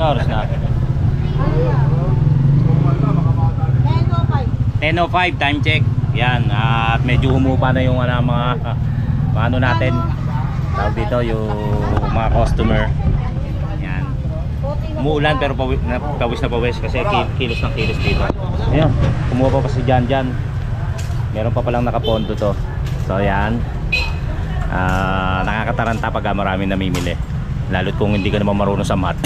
Oras na. 10:05 time check. Yan, at medyo humupa na yung mga ano natin. Tawag dito yung mga customer. Yan. Umuulan pero pawis na pawis kasi kilos ng kilos dito. Ayun, kumuha pa si Jan. Meron pa palang nakapondo to. So yan. Nakakataranta pag marami namimili. Lalo't kung hindi ka naman marunong sa math.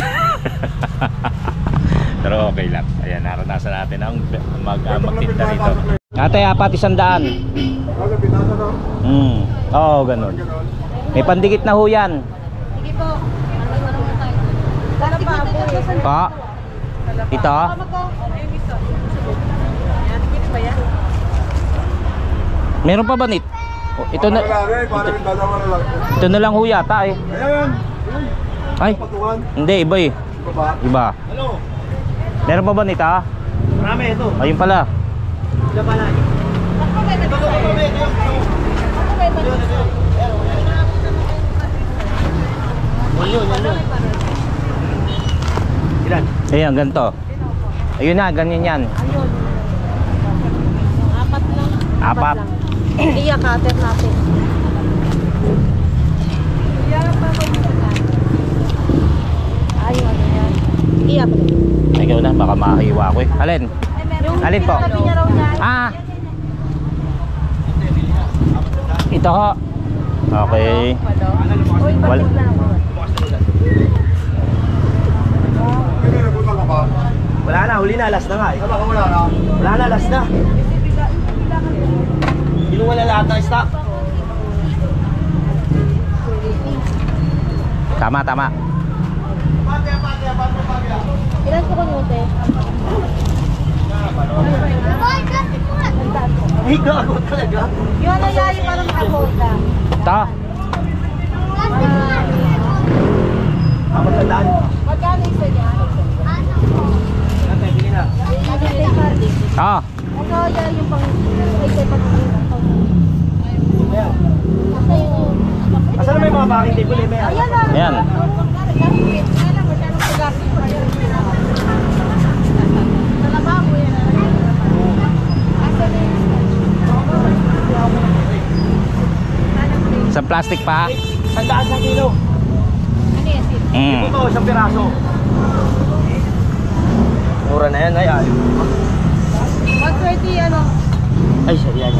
Pero okay lang. Ayan, naranasan natin ang magtinda rito. Ate, apat 100. Oo, ganun. May pandikit na ho yan. Sige po. Pa? Ito? Meron pa ba nit? Ito na lang ho yata eh. Ay, hindi, iba eh. Iba. Meron pa ba nito? Marami ito. Ayun pala. Ilan? Ayan, ganito. Ayun na, ganyan yan. Apat lang. Apat. Iya, cutter natin. Ayun, ano yan. Iya. Ikaw na, baka makahiwa ko eh. Alin? Alin po? Ito ho. Okay. Wala na, huli na, last na nga eh. Wala na, last na. Binuwala lahat ng stock. Tama. Ilan ko kunyute? Ay, gago talaga. Yung ano yayo parang nakakoda. Ito. Apat na daan. Magkano isa niya? Nante, bili na. Ah. Ano yayo yung pang isa pang Ayan. Asan na may mga backing table eh? ayan na. Ayan. Sa plastic pa? 100 sa kilo. Ano yan? Ito to, isang piraso. Mura na yan, ay ayaw. 120 ano? Ay, siya yan.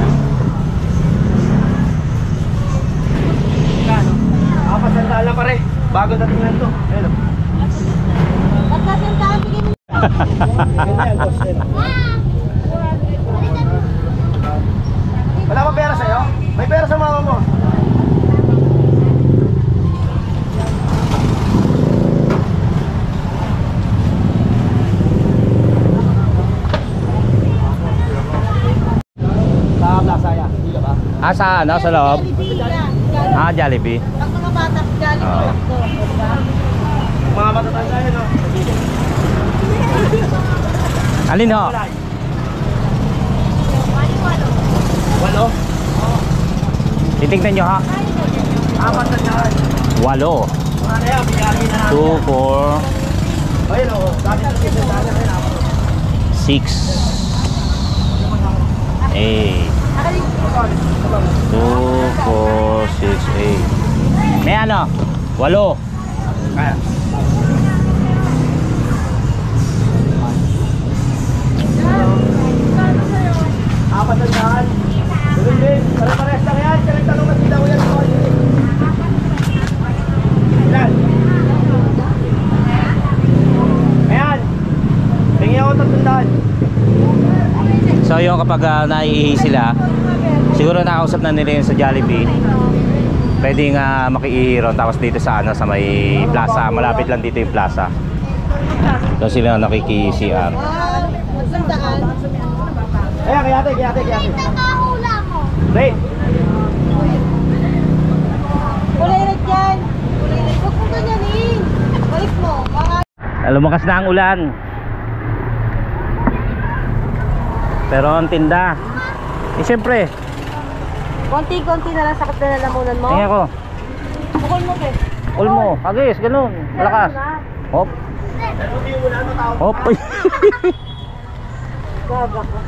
Apat na daan lang pare. Bago dating lang to. Ayun. Pagkasintaan, bigay mo. Wala pa pera sa'yo? May pera sa mama mo. Sa plaza yan. Hindi ka ba? Sa ano? Sa loob? Jollibee. Pag mga bata, Jollibee lang to. Diba? Mga matatanda yan, no? Alin ho? Walo? Titignan nyo ha. Apat na daan. 8. Mga na yan, bigyan na 2, 4, ayun o, dati sa kisita niya ngayon ako. 6, 8. 2, 4, 6, 8. May ano? 8. Kaya. Apat na daan. Ganun din. Pare-pares lang yan. Kanagtanong na sila ko yan. Ilan? Ayan. Tingin ako 300. So yung kapag naiihi sila, siguro nakausap na nila yun sa Jollibee. Pwedeng makiihi ron. Tapos dito sa ano, sa may plaza. Malapit lang dito yung plaza. Doon sila nakiki-CR. Magsandaan. Ayan, kayate. Wait. Kulay red yan. Huwag mo ganyanin. Balik mo. Baka... Lumakas na ang ulan. Pero ang tinda. Siyempre, Konti-konti na lang sakit na lalamunan mo. Tingnan ko. Bukol mo, Ke. Ul mo. Agis, ganun. Malakas. Hop. Hop. Gaga ko.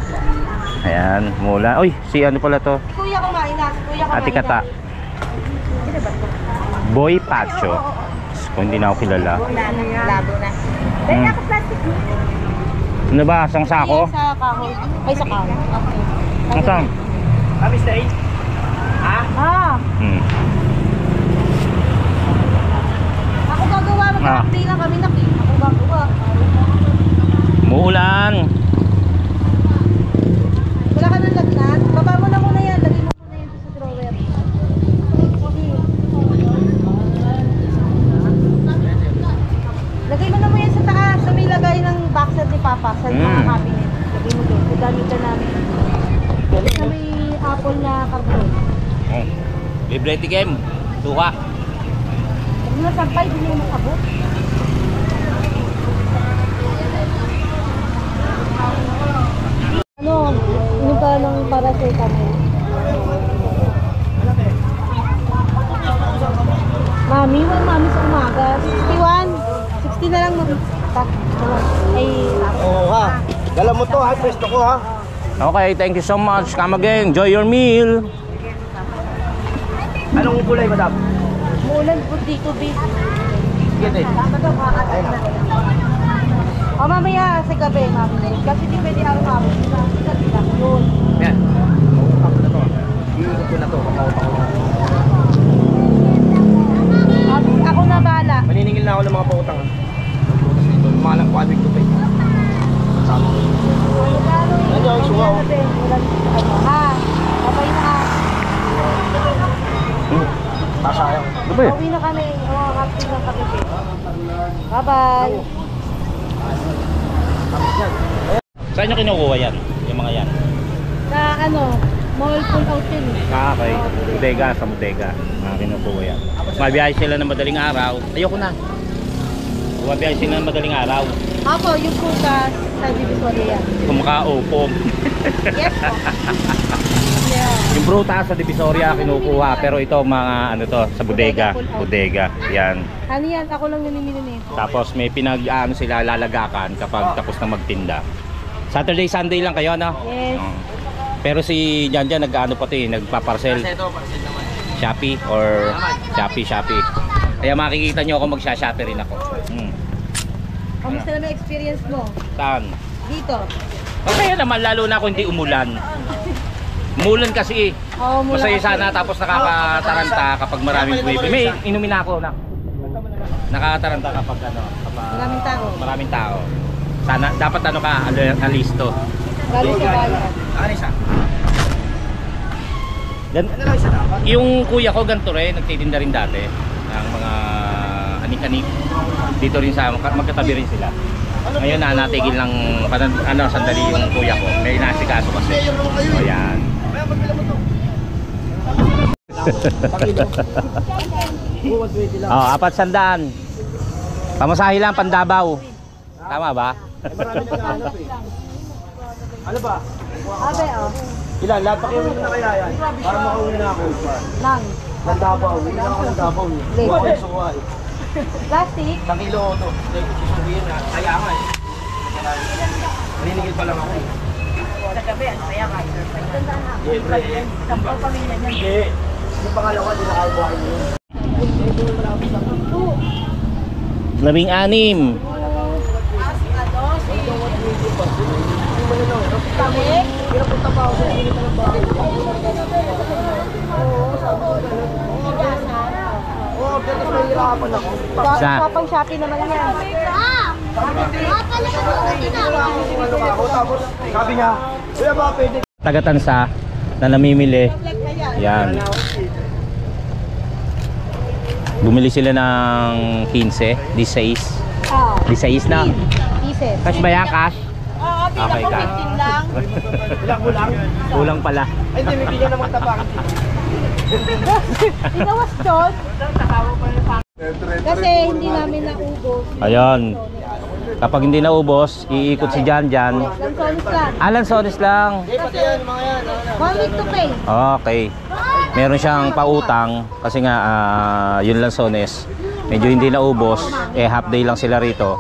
Ayan, mula. Uy, si ano pala to? Kuya kumain na. Kuya kumain Ate Kata. Boy Pacho. Kung hindi na ako kilala. Labo na. Hmm. ako plastic mo. Ano ba? Sang sako? Sa kahoy. Ay, sa kahoy. Okay. Nasaan? Kami stay. Ha? Ah, Hmm. ako gagawa. Mag-update lang kami na. Ako gagawa. Muulan. Wala ka ng lagnat? Baba mo na muna yan. Lagay mo muna yan sa drawer. Lagay mo na mo yan sa taas. Sa may lagay ng boxer ni Papa. Sa mga cabinet. Lagay mo doon. Gagamitan namin. Sa may apple na karton. Oh. Libre tikim. Tuha. Huwag mo na sampay. Hindi mo makabot. Ano? Yung ka ng paracetamol. Mami, wala mami sa umaga. 61. 60 na lang ay Oo ha. Dala mo to ha, pwesto ko ha. Okay, thank you so much. Come again. Enjoy your meal. Anong kulay, madam? muulan po dito, B. Sige, tay. O mamaya sa gabi, mami. Kasi di pwede araw-araw. Kasi lang yun. Yan. Mautak ko na to. Iikot ko na to. Mautak ko na. Ako na bala. Maniningil na ako ng mga pautang. Lumalang ko abig to pay. Sama ko. Ano yung suwa ko? Ha? Babay na ha. Pasayang. Ano ba yun? Pauwi na kami. Oo, happy lang kami. Bye-bye. Saan nyo kinukuha yan? Yung mga yan? Sa ano, mall pull out yun. Okay. Bodega, sa bodega. Kinukuha yan. Mabiyahe sila ng madaling araw. Ayoko na. Mabiyahe sila ng madaling araw. Apo, yung putas sa Divisoria. Kumakaupo. Yes po. Yeah. Yung prutas sa Divisoria kinukuha. Pero ito mga ano to, sa bodega. Bodega. Yan. Ano yan? Ako lang namimili nito. Tapos may pinag-ano sila lalagakan kapag tapos na magtinda. Saturday, Sunday lang kayo, no? Yes. Pero si Janjan nag-ano pati, nagpa-parcel. Shopee or Shopee. Kaya makikita nyo ako magsha-shopee rin ako. Kamusta naman experience mo? Saan? Dito. Okay naman, lalo na kung hindi umulan. Umulan kasi Oo, mula masaya kasi. sana tapos nakakataranta kapag maraming buwipi. May inumin na ako na. Nakakataranta kapag ano, kapag Maraming tao. maraming tao. Sana dapat ano ka, alisto. Galing sa bayan. Ano isa? Gan Ano lang isa dapat? yung kuya ko ganito rin, nagtitinda rin dati ng mga anik-anik. Dito rin sa magkatabi rin sila. Ngayon na natigil ng ano sandali yung kuya ko. May nasikaso kasi. O yan. Oh, 400. Pamasahe lang Pandabaw. Tama ba? Marami na hanap eh. Ano ba? Abe, oh. Ilan? Lahat pakiuwi na kaya yan. Para makauwi na ako. Lang. Nandabaw. Hindi na ako nandabaw. Late. Suwa eh. Plastic. Isang kilo ito. Susubihin na. Kaya nga eh. Maninigil pa lang ako eh. Sa gabi, ano kaya kayo? Siyempre eh. Sampal pamilya niyan. Hindi. Yung pangalawa, di nakabuhay mo yun. 16. Kami? Pinapunta pa ako sa init ng bahay. Oo, pero mas mahirapan ako. Sa? Papang Shopee naman yan. Tapos sabi niya, kuya ba pwede? Taga-Tansa na namimili. Yan. Bumili sila ng 15, 16. Ah. 16 na. Pieces. Cash ba yan? Cash? Oo, Okay, ka. lang. Ilang kulang? Kulang pala. Ay, hindi, may bigyan naman tapakan. Inawas doon. Kasi hindi namin naubos. Ayun. Kapag hindi naubos, iikot si Janjan. Lansones lang. Lansones lang. Pati yan, mga yan. 1 week to pay. Okay. meron siyang pautang kasi nga yun Lanzones medyo hindi naubos, half day lang sila rito.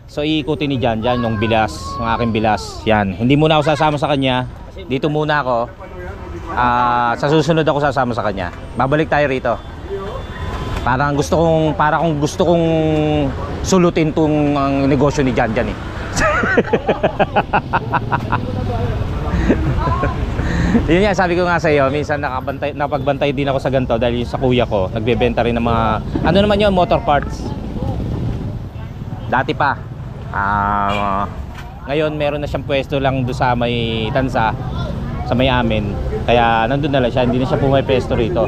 So iikutin ni Jan yung bilas, yung aking bilas. Yan, hindi muna ako sasama sa kanya. Dito muna ako. Sa susunod ako sasama sa kanya. Babalik tayo rito. Para kung gusto kong sulutin tong ang negosyo ni Jan eh. Yun nga, sabi ko nga sa iyo, minsan napagbantay din ako sa ganito dahil sa kuya ko, nagbebenta rin ng mga, ano naman yun, motor parts. Dati pa. Ngayon meron na siyang pwesto lang doon sa may Tansa, sa may amin. Kaya nandun na lang siya, hindi na siya pumapwesto rito.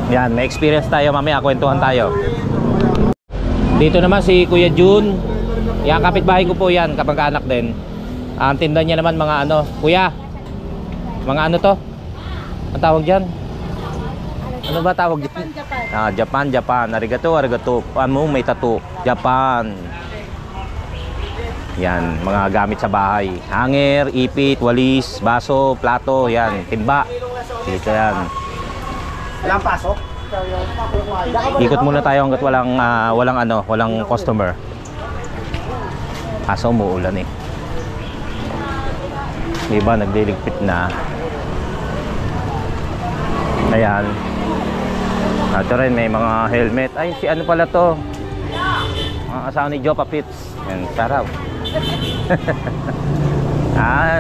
Yan, may experience tayo mamaya, kwentuhan tayo. Dito naman si Kuya Jun. Yan, kapitbahay ko po yan, kapag-anak din. Ang tinda niya naman mga ano, Kuya, mga ano to? Ang tawag dyan? Ano ba tawag dyan? Japan. Arigato. Ano, may tattoo. Japan. Yan, mga gamit sa bahay. Hanger, ipit, walis, baso, plato, yan, timba. Dito yan. Walang pasok? Ikot muna tayo hanggat walang customer. Kaso umuulan eh. Diba, nagliligpit na. Ayan. Ito rin, may mga helmet. Ay, si ano pala to? Mga asawa ni Joe Papits. Yan, saraw.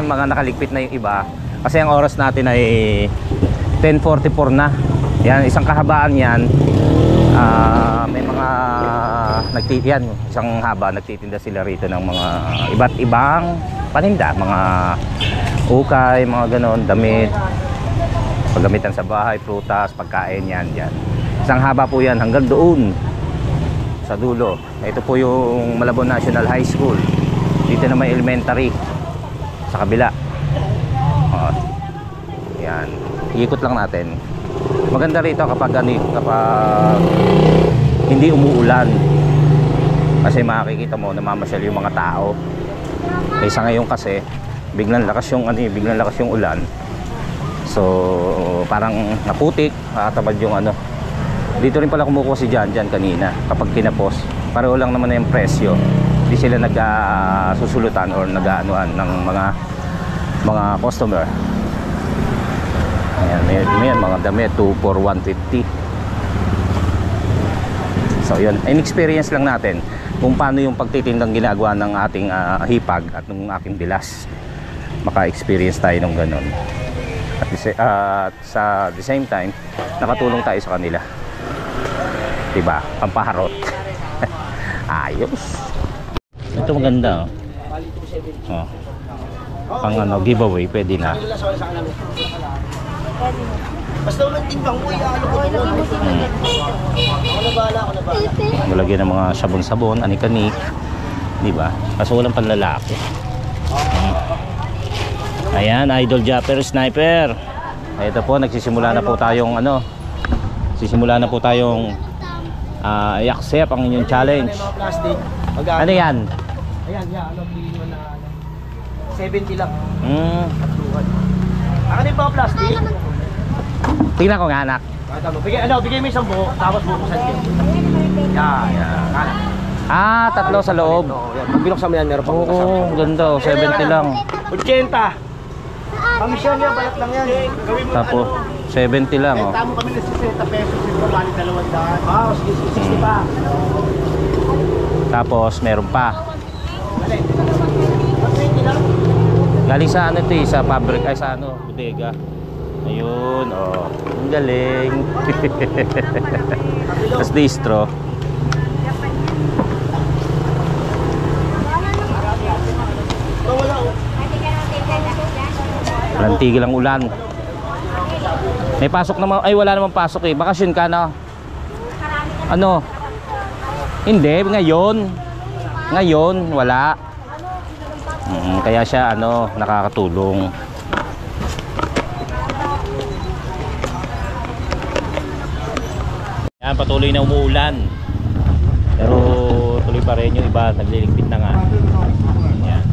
Mga nakaligpit na yung iba. Kasi ang oras natin ay 10:44 na. Yan, isang kahabaan yan. May mga isang haba, nagtitinda sila rito ng mga iba't ibang paninda, mga ukay, mga ganon, damit, paggamitan sa bahay, prutas, pagkain, yan. Isang haba po yan hanggang doon sa dulo. Ito po yung Malabon National High School. Dito na may elementary sa kabila. Yan, iikot lang natin. Maganda rito kapag hindi umuulan, kasi makikita mo namamasyal yung mga tao. Kaysa ngayon kasi biglang lakas yung ulan. So parang naputik, nakatabad yung ano. Dito rin pala kumukuha si Jan kanina kapag kinapos. Pareho lang naman na yung presyo. Hindi sila nagsusulutan or nag-aanuan ng mga customer. Ayan, may mga damit 2 for 150. So yun, in-experience lang natin kung paano yung pagtitindang ginagawa ng ating hipag at ng aking bilas. Maka-experience tayo ng ganun. At sa the same time, nakatulong tayo sa kanila. Diba? Pampaharot. Ayos. Ito maganda. Pang giveaway, pwede na. Basta ulang timbang mo, ano ko doon. Ako na bahala. Malagyan ng mga sabon-sabon, anik-anik. Diba? Kaso walang panlalaki. Ayan, Idol Japper Sniper. Ito po, nagsisimula na po tayong i-accept ang inyong challenge. Plastic. Ano yan? Ayan, pili mo na 70 lang. Ano yung plastic? Tingnan ko nga, anak. Bigay mo isang buo, tapos bukusan din. Yan. Tatlo sa loob. Pag binuksan mo yan, meron pang bukas. Oo, ganda. 70 lang. 80. Kamisyon niya, balat lang yan. Tapos 70 lang, oh. Tamo kami na 60 pesos, yung bali 200. Sige, 60 pa. Tapos meron pa. Galing sa ano ito eh, sa fabric, ay sa ano, bodega. Ayun, oh. Ang galing. Tapos distro. Walang tigil ang ulan. May pasok naman, ay wala namang pasok eh. Bakasyon ka na. Ano? Hindi, ngayon wala. Kaya siya nakakatulong. Yan, patuloy na umuulan. Pero tuloy pa rin yung iba, nagliligpit na nga. Yan.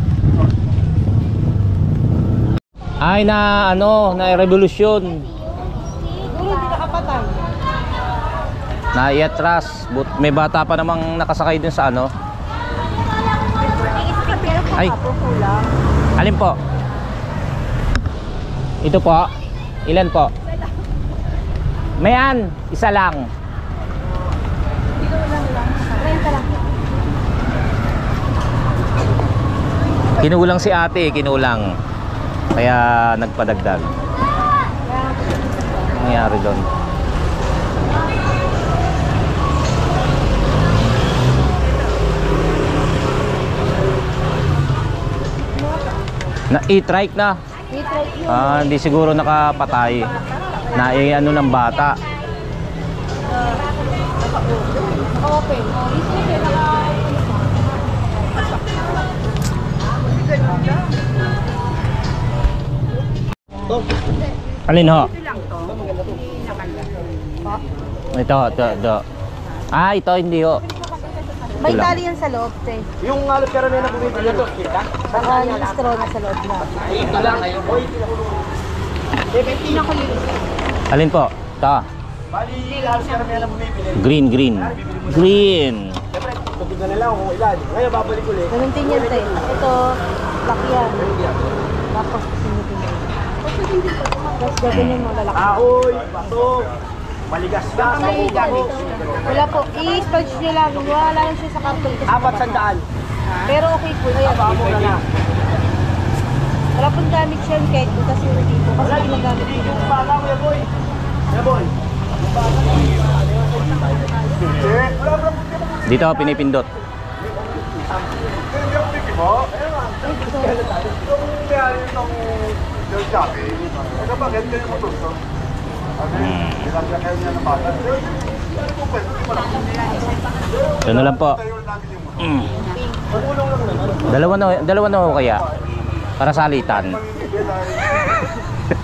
Ay, na ano, na revolusyon. Siguro hindi nakapatay. Na iatras. May bata pa namang nakasakay dun sa ano. Ay. Alin po? Ito po. Ilan po? Mayan, isa lang. Kinulang si ate, kinulang. Kaya nagpadagdag. Ano nangyari doon? Na e-trike na. Hindi siguro nakapatay. Na ano ng bata. Open. Alin ho? Ito. Ito hindi ho. May tali yan sa loob, te. Yung alat karamihan na bumibili ito, kita? Yung straw na sa loob na. Ito lang, ayun. Alin po? Ito. Bali, halos karamihan na bumibili. Green. Siyempre, tugod na lang kung ilan. Ngayon, babalik ulit. Ganun din yan, te. Ito, black yan. Tapos, sinutin yan. Tapos, gagawin mo lalaki. Ahoy, bato, maligas ka, makugago. Wala po. I-spudge nyo lang. Wala lang siya sa karton. kasi 400. Pero okay po. Ayan. Mura na. Wala pong gamit siya yung cake. Kasi yung dito. Kasi Wala, ginagamit hindi ko. yung bala, Kuya Boy. Kuya Boy. Dito pinipindot. Ano lang po. Dalawa na ho kaya. Para salitan.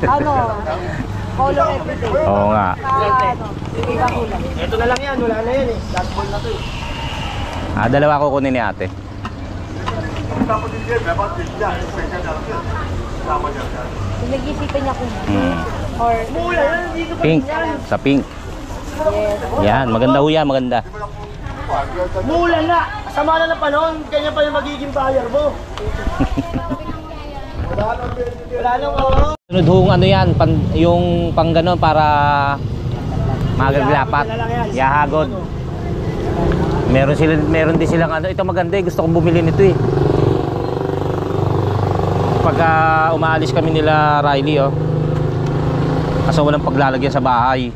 Ano? Color everyday. Oo nga. Ano? Iba kulay. Ito na lang yan, wala na yan eh. Last ball na to eh. Dalawa ko kunin ni ate. Nag-isipan niya kung or Mula yan, dito pa Pink. yan. Sa pink. yes. Yan, maganda ho yan, maganda. Mula na! Sama na ng panahon, ganyan pa yung magiging buyer mo. Wala nang oo. Sunod hong ano yan, yung pang ganon para magaglapat. Yahagod. Meron din silang ano, ito maganda eh, gusto kong bumili nito eh. Pagka umaalis kami nila Riley oh. Kaso walang paglalagyan sa bahay.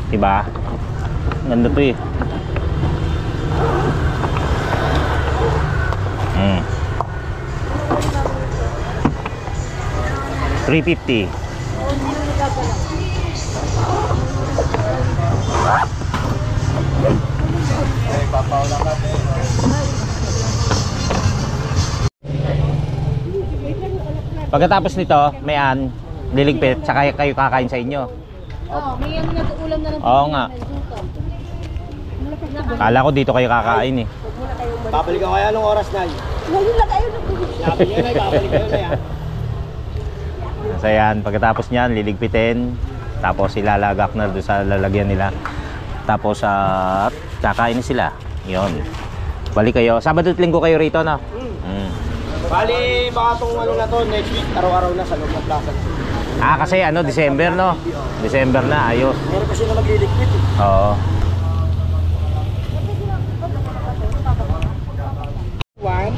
Diba? Ganda to eh. 350. Pagkatapos nito, mayan, liligpit, tsaka kayo kakain sa inyo. Oh, may ano nag-ulam na ng Oo nga. Kala ko dito kayo kakain eh. Babalik ako kaya nung oras na yun. Ngayon lang kayo nag Sabi niya na, babalik kayo na yan. So yan, pagkatapos niyan, liligpitin. Tapos ilalagak na doon sa lalagyan nila. Tapos kakain sila. Yun. Balik kayo. Sabado at Linggo kayo rito, no? Bali, baka itong ano na to, next week, araw-araw na sa loob ng plaza. Kasi ano, December, no? December na, ayos. Meron kasi na magliligpit eh. Oo.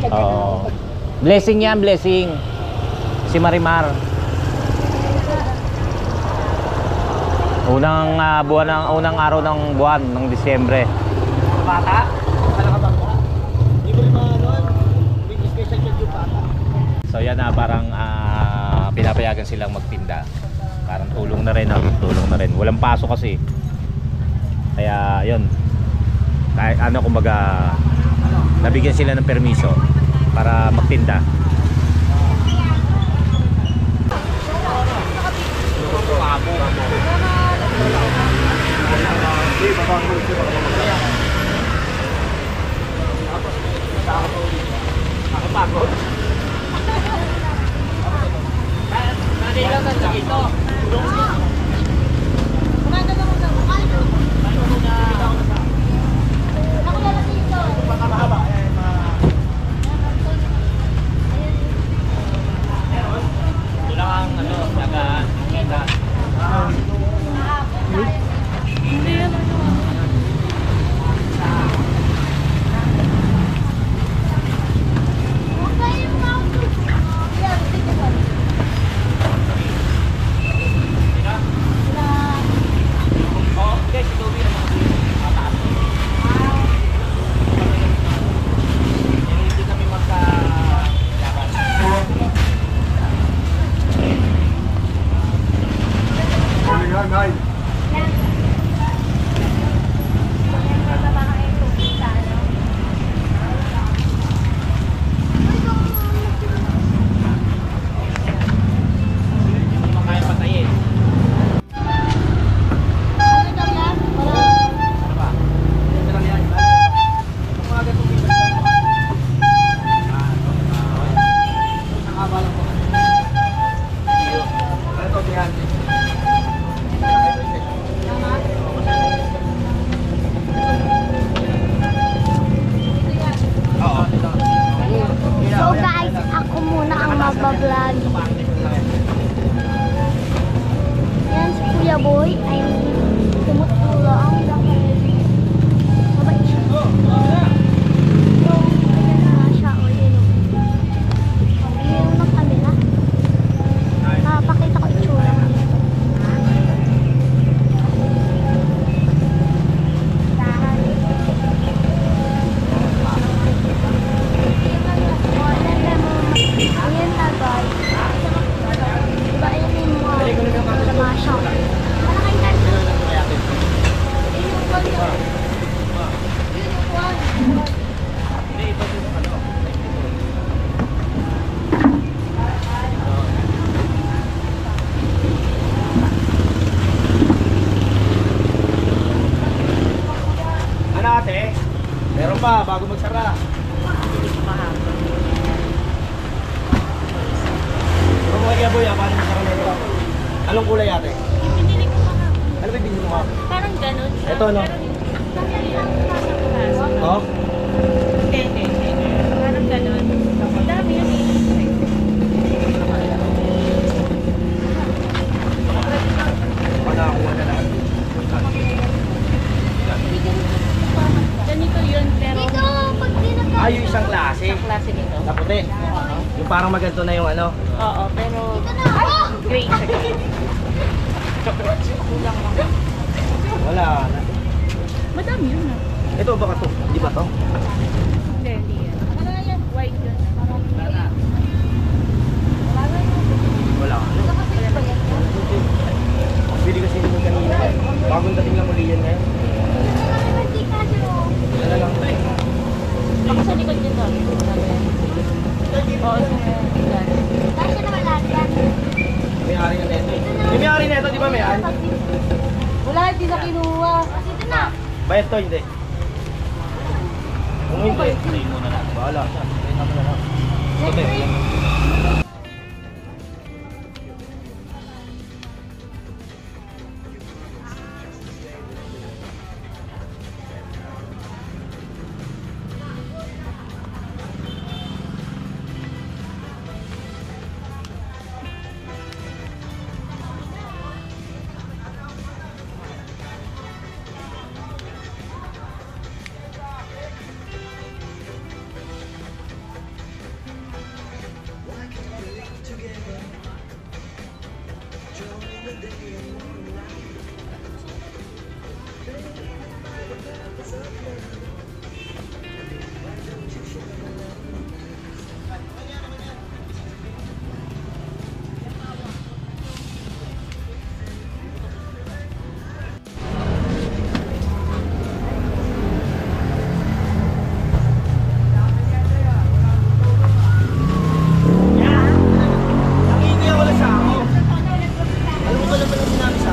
Oo. Blessing yan, blessing. Si Marimar. Unang araw ng buwan ng Disyembre. Bata? Kala ka bata? Hindi ko rin mga ano, big special check yung bata. So yan na parang pinapayagan silang magtinda. Parang tulong na rin, no? Tulong na rin. Walang paso kasi. Kaya yun. Kahit ano kumbaga nabigyan sila ng permiso para magtinda. Ito lang ang ano, taga-kita. Okay, si Toby naman. Mataas. Hindi kami magka-laban. Hindi mo kaya patayin. Ano ba? Ito lang yan. Umaga itong pizza. Nakaba lang po. Ito, tiyan. Oo. So guys, ako muna ang mabablog. Yan si Kuya Boy ay tumutulong dahil mabait siya. So, ayan na nga siya. O, yun o. Ayaw ng camera. Pakita ko itsura. Ayan na guys. Diba ayan yung mga siya. Malaking ganito. Ano ate? Meron pa, bago magsara. Kung kaya boy, paano magsara nito? Anong kulay ate? Pinili ko mga. Ano ba yung binili mo? Parang ganun siya. Ito, no? Oh? Hindi. Parang ganun. Ang dami yun eh. Pagkakuha na lang. Ganito yun, pero Dito, pag dinaka. Ah, yung isang klase. klase nito. Na puti. Yung parang maganto na yung ano. Oo, pero Dito na ako. gray siya. Kulang lang. Wala na. Madami yun ah. Ito baka to? Di ba to? Hindi yan. Ano yan? White yun. Wala. Bili kasi nito kanina. Bagong dating lang uli yan ngayon. Wala lang tayo. Ako sa likod nito. Oo, yan. Kasi naman lahat yan. May-ari na neto. Yung may-ari neto, di ba may-ari? Wala, hindi na kinuha. Dito na. Bayad to, hindi. Kung hindi, Tayo muna lang. bahala siya. Bayad mo na lang. Ito, yan. Nangingi ako lang sa ako. Alam mo ba naman ang sinabi sa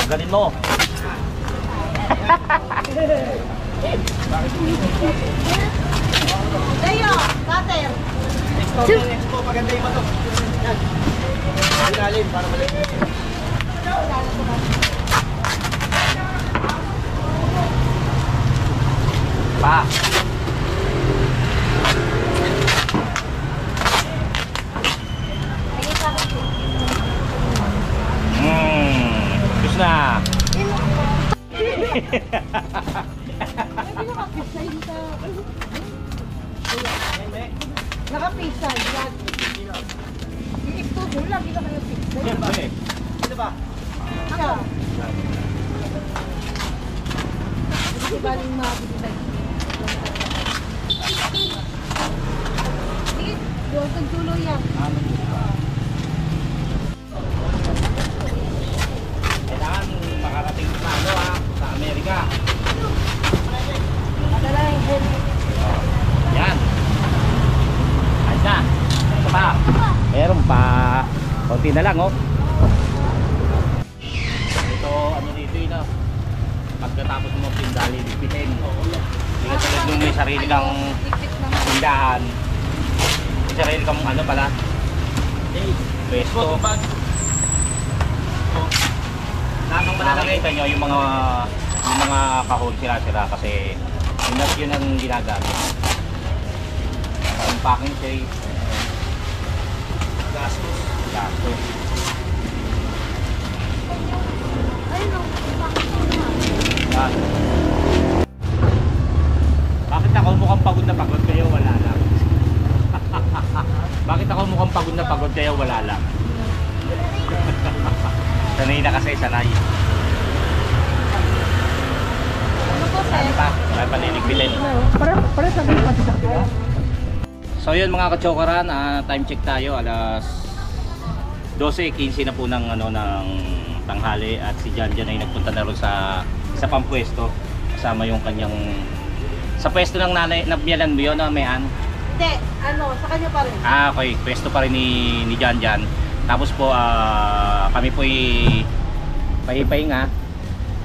Tanggalin mo. Dayo, cutter. Expo, maganda yung bato. Yan. Ilalim para maliit. Pa. Gusto na. Nakapisa, yan. Yung ito, lagi na kayo pizza. Yan ba eh? Ano ba? Ako. Hindi baling mabibigay. Sige, doon kang tuloy yan. Kailangan makarating sa ano ha, sa Amerika. Madala yung helmet. Yan. Ayos na. Ito pa. Meron pa. Konti na lang oh. Ito ano dito yun oh. Pagkatapos mo pindali, lipitin. Hindi ka tulad nung may sarili kang Tiktik naman. tindahan. May sarili kang ano pala. Pwesto. Lahat ng nakakita nyo yung mga kahon sira-sira kasi yun ang ginagamit. Ang packing tray. Gastos. Ayun o. Yan. Bakit ako mukhang pagod na pagod kayo wala lang? Bakit ako mukhang pagod na pagod kayo wala lang? Sanay na kasi, sanay. Ano po, sir? Ano pa? May paninigbitin. Pare sa mga pasisakya. So yun mga kachokaran, time check tayo alas 12:15 na po ng tanghali at si Jan ay nagpunta na rin sa pang pwesto kasama yung kanyang sa pwesto ng nanay nabyalan mo yun mayan. Hindi, sa kanya pa rin. Okay, pwesto pa rin ni Jan. Tapos po kami po pahipahinga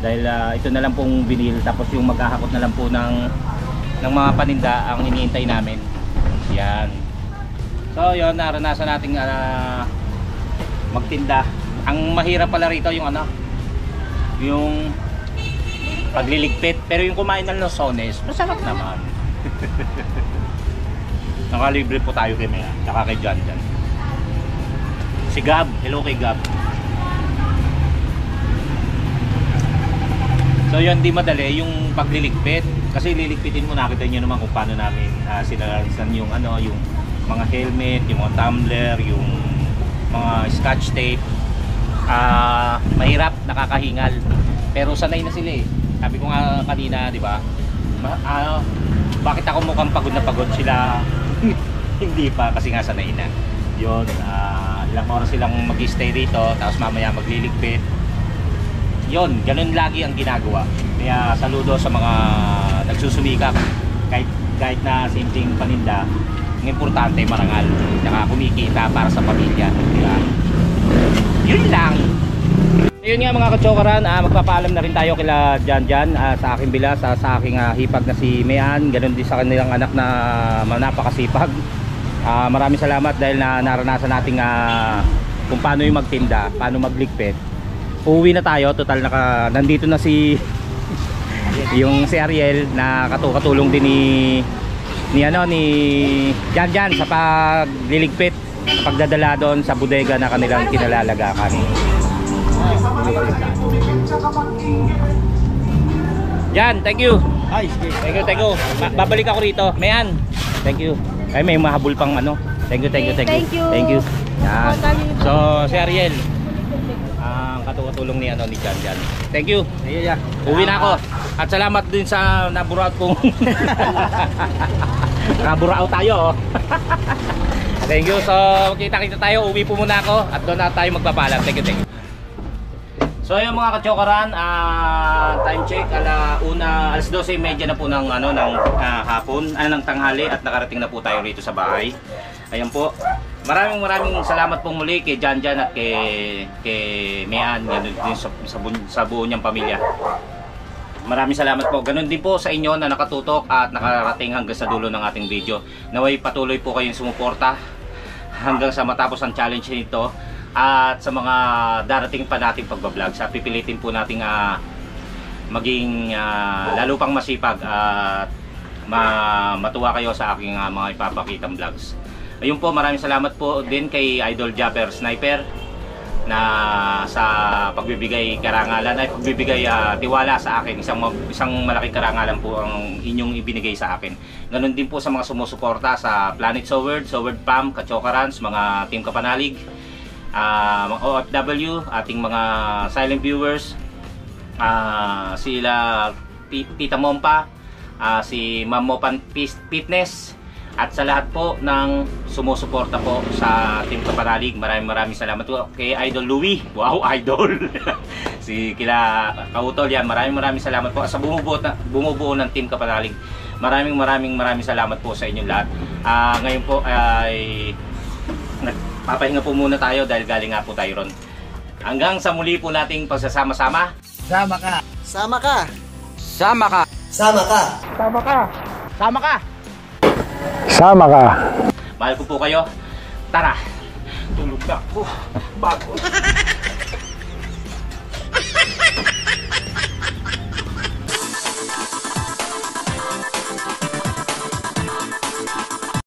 dahil ito na lang pong binil tapos yung maghahakot na lang po ng mga paninda ang iniintay namin. Yan. So yun, naranasan nating magtinda. Ang mahirap pala rito yung yung pagliligpit. Pero yung kumain ng losones, masarap naman. Nakalibre po tayo kay Mea, tsaka kay Jan. Si Gab, hello kay Gab. So yun, di madali yung pagliligpit. Kasi liligpitin mo, nakita nyo naman kung paano namin sinalalisan yung yung mga helmet, yung mga tumbler, yung mga scotch tape. Mahirap, nakakahingal. Pero sanay na sila eh. Sabi ko nga kanina, di ba? Bakit ako mukhang pagod na pagod sila? Hindi pa kasi nga sanay na. Yun, ilang oras silang mag-stay dito, tapos mamaya magliligpit. Yun, ganun lagi ang ginagawa. Kaya saludo sa mga nagsusumikap kahit na simpleng paninda. Ang importante marangal, saka kumikita para sa pamilya. Diba? Yun lang. Yun nga mga kachokaran, magpapaalam na rin tayo kila Jan sa aking bilas, sa aking hipag na si Mean, ganun din sa kanilang anak na napakasipag. Maraming salamat dahil naranasan nating kung paano yung magtinda, paano magligpit. Uuwi na tayo, total nandito na si Ariel na katulong din ni Jan sa pagliligpit, pagdadala doon sa bodega na kanilang kinalalagakan. Jan, thank you. Thank you. Babalik ako rito. Mayan. Thank you. Ay may mahabol pang Thank you. Thank you. Yan. So si Ariel ang katulong ni ni Jan. Thank you. Uwi na ako. At salamat din sa naburaot kong naburaot tayo. Thank you. So kita tayo. Uwi po muna ako at doon na tayo magpapaalam. Thank you. So ayun mga kachokaran, time check alas 12:30 na po ng hapon, ng tanghali at nakarating na po tayo rito sa bahay. Ayan po. Maraming salamat po muli kay Janjan at kay Mian, ganun din sa buo niyang pamilya. Maraming salamat po. Ganun din po sa inyo na nakatutok at nakarating hanggang sa dulo ng ating video. Naway patuloy po kayong sumuporta hanggang sa matapos ang challenge nito at sa mga darating pa nating pagbablog. Sa pipilitin po nating maging lalo pang masipag at matuwa kayo sa aking mga ipapakitang vlogs. Ayun po, maraming salamat po din kay Idol Japper Sniper na sa pagbibigay karangalan ay pagbibigay tiwala sa akin. Isang malaking karangalan po ang inyong ibinigay sa akin. Ganon din po sa mga sumusuporta sa Planet Soward, Soward Pam, Kachokarans, mga Team Kapanalig, mga OFW, ating mga silent viewers, sila Tita Mompa, si Ma'am Mopan Fitness, at sa lahat po ng sumusuporta po sa Team Kapanalig. Maraming salamat po kay Idol Louie. Wow, idol. Si kila Kautol yan. Maraming salamat po sa bumubuo ng Team Kapanalig. Maraming salamat po sa inyong lahat. Ngayon po ay nagpapahinga po muna tayo dahil galing nga po tayo ron. Hanggang sa muli po nating pagsasama-sama. Sama ka. Sama ka. Sama ka. Sama ka. Sama ka. Sama ka. Sama ka. Mahal ko po kayo. Tara. Tulog na ako. Bago.